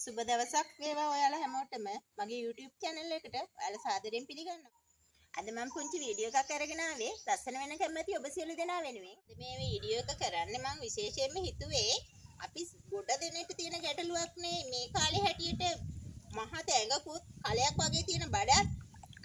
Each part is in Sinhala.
සුබ දවසක් වේවා ඔයාලා හැමෝටම මගේ YouTube channel එකට ඔයාලා සාදරයෙන් පිළිගන්නවා. අද මම පුංචි වීඩියෝ එකක් අරගෙන ආවේ ලස්සන වෙන කැමති ඔබ සියලු දෙනා වෙනුවෙන්. මේ වීඩියෝ එක කරන්නේ මම විශේෂයෙන්ම හිතුවේ අපි ගොඩ දෙනෙක් තියෙන ගැටලුවක් නේ මේ කාලේ හැටියට මහ තැඟකුත් කලයක් වගේ තියෙන බඩත්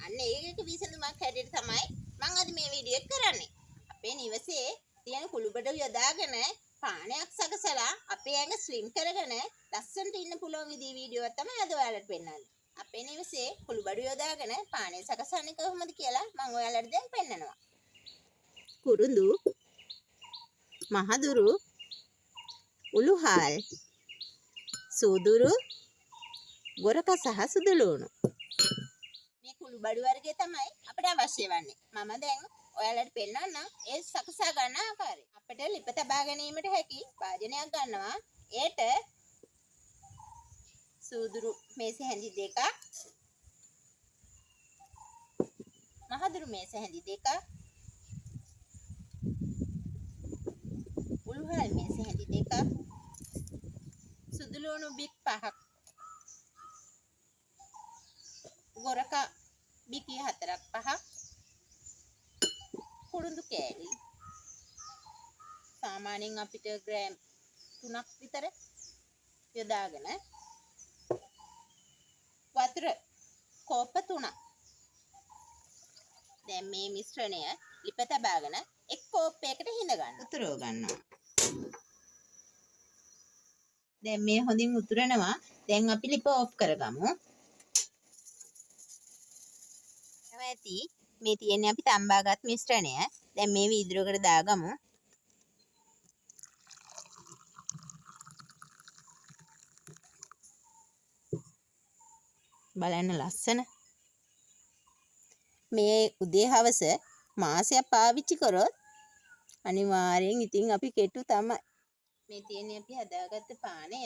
අන්න ඒක විසඳුමක් හැටියට තමයි මම අද මේ වීඩියෝ එක කරන්නේ. අපේ නිවසේ තියෙන කුළුබඩ යොදාගෙන පානයක් සකසලා අපේ ඇඟ ස්ලිම් කරගෙන ලස්සනට ඉන්න පුළුවන් විදිහේ වීඩියෝ එකක් තමයි අද ඔයාලට පෙන්නන්නේ. අපේ නිවසේ කුළුබඩු යොදාගෙන පානය සකසන්නේ කොහොමද කියලා මම ඔයාලට දැන් පෙන්නනවා. කුරුඳු, මහදුරු, උළුහාල්, සූදුරු, ගොරක සහ සුදුලුණු. මේ කුළුබඩු වර්ගය තමයි අපිට අවශ්‍ය වන්නේ. මම දැන් ඔයාලට පෙන්නන්නම් ඒ සකසා ගන්න ආකාරය. අපිට ලිප තබා ගැනීමට හැකි වාදනයක් ගන්නවා. ඒට සූදුරු මේස හැඳි දෙකක්, මහදුරු මේස හැඳි දෙකක්, උළුහල් මේස හැඳි දෙකක්, සුදුලුණු බික් 5ක්, ගොරක බිකි 4ක් 5ක්, කුරුඳු කෑලි සාමාන්‍යයෙන් අපිට ග්‍රෑම් 3ක් විතර යොදාගෙන වතුර කෝප 3ක්. දැන් මේ මිශ්‍රණය ලිප තබාගෙන එක් කෝප්පයකට හිඳ ගන්න. උතුරව ගන්නවා. දැන් මේ හොඳින් උතුරනවා. දැන් අපි ලිප ඔෆ් කරගමු. ඇති මේ තියෙන්නේ අපි තම්බාගත් මිශ්‍රණය. දැන් මේ වීදුරුවකට දාගමු. බලන්න ලස්සන. මේ උදේ හවස මාසයක් පාවිච්චි කරොත් අනිවාර්යෙන් ඉතින් අපි කෙටු තමයි. මේ තියෙන්නේ අපි හදාගත්ත පානය.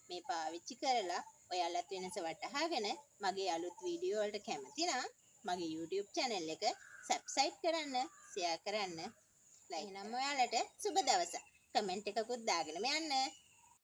මේ පාවිච්චි කරලා ඔයාලත් වෙනස වටහාගෙන මගේ අලුත් වීඩියෝ වලට කැමති නම් මගේ YouTube channel එක subscribe කරන්න, share කරන්න. එහෙනම් ඔයාලට සුබ දවසක්. කමෙන්ට් එකකුත් දාගෙනම යන්න.